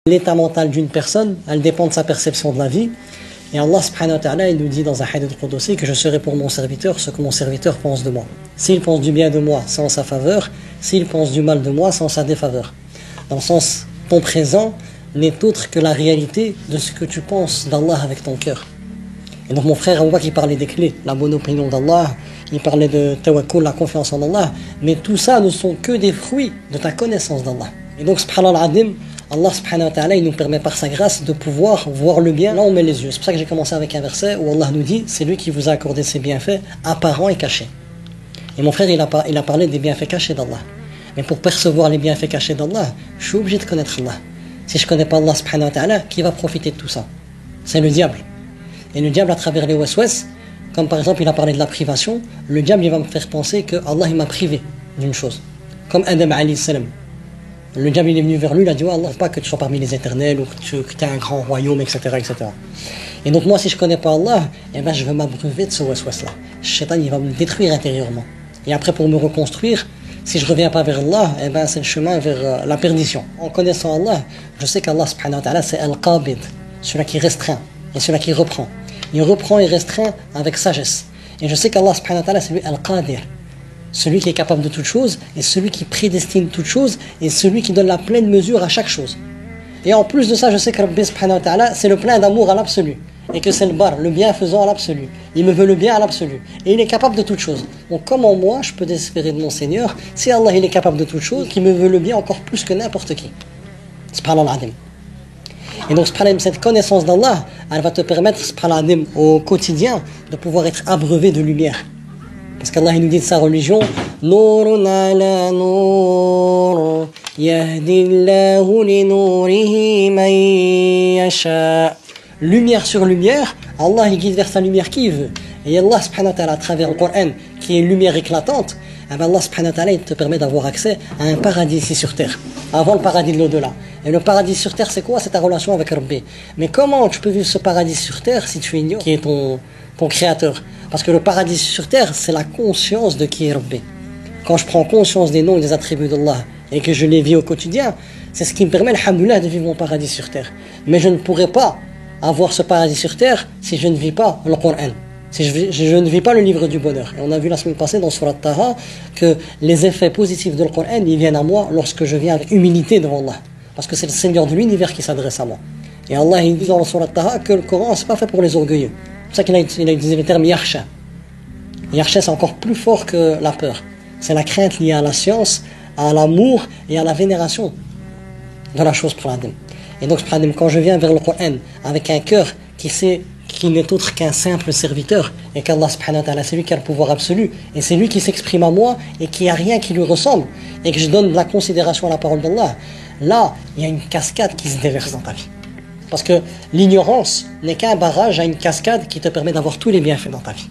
L'état mental d'une personne, elle dépend de sa perception de la vie. Et Allah subhanahu wa ta'ala, il nous dit dans un hadith qudsi que je serai pour mon serviteur ce que mon serviteur pense de moi. S'il pense du bien de moi, c'est en sa faveur. S'il pense du mal de moi, c'est en sa défaveur. Dans le sens, ton présent n'est autre que la réalité de ce que tu penses d'Allah avec ton cœur. Et donc mon frère, on voit qu'il parlait des clés, la bonne opinion d'Allah, il parlait de tawakkul, la confiance en Allah, mais tout ça ne sont que des fruits de ta connaissance d'Allah. Et donc subhanallah al-adim, Allah subhanahu wa ta'ala, il nous permet par sa grâce de pouvoir voir le bien là où on met les yeux. C'est pour ça que j'ai commencé avec un verset où Allah nous dit, c'est lui qui vous a accordé ses bienfaits apparents et cachés. Et mon frère, il a parlé des bienfaits cachés d'Allah. Mais pour percevoir les bienfaits cachés d'Allah, je suis obligé de connaître Allah. Si je ne connais pas Allah subhanahu wa ta'ala, qui va profiter de tout ça? C'est le diable. Et le diable, à travers les waswas, comme par exemple il a parlé de la privation, le diable il va me faire penser que Allah il m'a privé d'une chose. Comme Adam alayhi salam. Le diable il est venu vers lui, il a dit, oh Allah, pas que tu sois parmi les éternels ou que tu aies un grand royaume, etc., etc. Et donc moi si je ne connais pas Allah, eh ben, je vais m'abreuver de ce waswas-là. Le shaitan il va me détruire intérieurement. Et après pour me reconstruire, si je ne reviens pas vers Allah, eh ben, c'est le chemin vers la perdition. En connaissant Allah, je sais qu'Allah subhanahu wa ta'ala c'est Al-Qabid, celui qui restreint et celui qui reprend. Il reprend et restreint avec sagesse. Et je sais qu'Allah subhanahu wa ta'ala c'est lui Al-Qadir, celui qui est capable de toutes choses et celui qui prédestine toutes choses et celui qui donne la pleine mesure à chaque chose. Et en plus de ça, je sais que Rabbi subhanahu wa ta'ala c'est le plein d'amour à l'absolu et que c'est le bar, le bienfaisant à l'absolu. Il me veut le bien à l'absolu et il est capable de toutes choses. Donc comment moi je peux désespérer de mon Seigneur si Allah il est capable de toutes choses, qui me veut le bien encore plus que n'importe qui. Subhanallah al-adim. Et donc cette connaissance d'Allah, elle va te permettre au quotidien de pouvoir être abreuvé de lumière. Parce qu'Allah il nous dit de sa religion, Nurun ala nur, yahdillahu li nurihi man yasha. Lumière sur lumière, Allah il guide vers sa lumière qui il veut. Et Allah subhanahu wa ta'ala à travers le Coran, qui est une lumière éclatante, Allah subhanahu wa ta'ala il te permet d'avoir accès à un paradis ici sur terre, avant le paradis de l'au-delà. Et le paradis sur terre c'est quoi? C'est ta relation avec Rabbi. Mais comment tu peux vivre ce paradis sur terre si tu ignores qui est ton créateur? Parce que le paradis sur terre c'est la conscience de qui est Rabbi. Quand je prends conscience des noms et des attributs d'Allah et que je les vis au quotidien, c'est ce qui me permet, alhamdoulilah, de vivre mon paradis sur terre. Mais je ne pourrais pas avoir ce paradis sur terre si je ne vis pas le Coran, si je ne vis pas le livre du bonheur. Et on a vu la semaine passée dans Surat Taha que les effets positifs de le Coran ils viennent à moi lorsque je viens avec humilité devant Allah, parce que c'est le Seigneur de l'univers qui s'adresse à moi. Et Allah il dit dans Surat Taha que le Coran c'est pas fait pour les orgueilleux. C'est pour ça qu'il a utilisé le terme yakhsha. Yakhsha c'est encore plus fort que la peur. C'est la crainte liée à la science, à l'amour et à la vénération de la chose pour l'Adam. Et donc, quand je viens vers le Coran avec un cœur qui n'est autre qu'un simple serviteur, et qu'Allah subhanahu wa ta'ala c'est lui qui a le pouvoir absolu, et c'est lui qui s'exprime à moi, et qu'il n'y a rien qui lui ressemble, et que je donne de la considération à la parole d'Allah, là, il y a une cascade qui se déverse dans ta vie. Parce que l'ignorance n'est qu'un barrage à une cascade qui te permet d'avoir tous les bienfaits dans ta vie.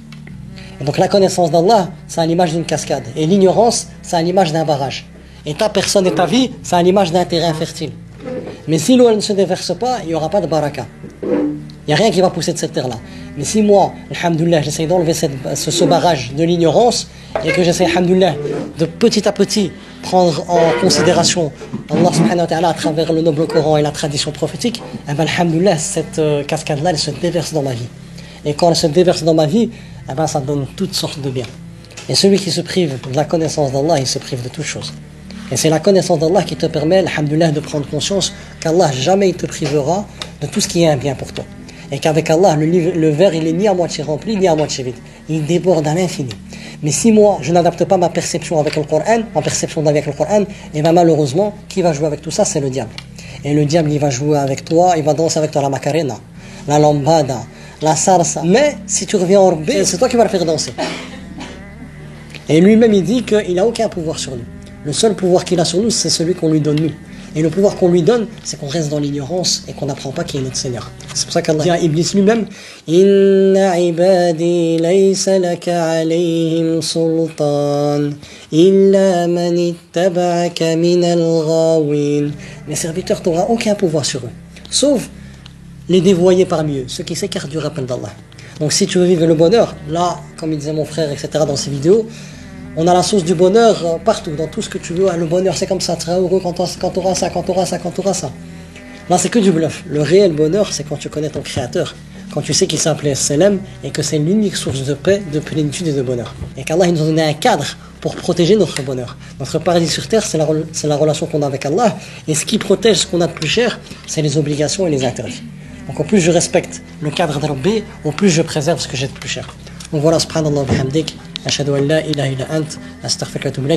Et donc la connaissance d'Allah, c'est à l'image d'une cascade, et l'ignorance, c'est à l'image d'un barrage. Et ta personne et ta vie, c'est à l'image d'un terrain fertile. Mais si l'eau ne se déverse pas, il n'y aura pas de baraka. Il n'y a rien qui va pousser de cette terre-là. Mais si moi, alhamdoulilah, j'essaie d'enlever ce barrage de l'ignorance et que j'essaie, alhamdoulilah, de petit à petit prendre en considération Allah subhanahu wa ta'ala à travers le noble Coran et la tradition prophétique, eh ben, alhamdoulilah, cette cascade-là, elle se déverse dans ma vie. Et quand elle se déverse dans ma vie, eh ben, ça donne toutes sortes de biens. Et celui qui se prive de la connaissance d'Allah, il se prive de toutes choses. Et c'est la connaissance d'Allah qui te permet, alhamdoulilah, de prendre conscience qu'Allah jamais il te privera de tout ce qui est un bien pour toi. Et qu'avec Allah, le verre, il est ni à moitié rempli, ni à moitié vide. Il déborde à l'infini. Mais si moi, je n'adapte pas ma perception avec le Coran, ma perception avec le Coran, et bien malheureusement, qui va jouer avec tout ça, c'est le diable. Et le diable, il va jouer avec toi, il va danser avec toi la macarena, la lambada, la salsa. Mais si tu reviens au Rabbi, c'est toi qui vas le faire danser. Et lui-même, il dit qu'il n'a aucun pouvoir sur nous. Le seul pouvoir qu'il a sur nous, c'est celui qu'on lui donne nous. Et le pouvoir qu'on lui donne, c'est qu'on reste dans l'ignorance et qu'on n'apprend pas qui est notre Seigneur. C'est pour ça qu'Allah dit à Iblis lui-même, Inna ibadi laysa laka alayhim sultan illa man ittaba'aka minal ghawin. Mes serviteurs, tu n'auras aucun pouvoir sur eux, sauf les dévoyés parmi eux, ceux qui s'écartent du rappel d'Allah. Donc si tu veux vivre le bonheur, là, comme il disait mon frère, etc., dans ses vidéos, on a la source du bonheur partout, dans tout ce que tu veux. Le bonheur, c'est comme ça, tu seras heureux quand tu auras ça, quand tu auras ça, quand tu auras ça. Là, c'est que du bluff. Le réel bonheur, c'est quand tu connais ton créateur, quand tu sais qu'il s'appelait Salam et que c'est l'unique source de paix, de plénitude et de bonheur. Et qu'Allah nous a donné un cadre pour protéger notre bonheur. Notre paradis sur terre, c'est la relation qu'on a avec Allah. Et ce qui protège ce qu'on a de plus cher, c'est les obligations et les interdits. Donc au plus je respecte le cadre de Rabbi, au plus je préserve ce que j'ai de plus cher. Donc voilà, subhanallah wa bihamdik, ashhadu an la ilaha illa ant, astaghfiruka wa atubu ilayk.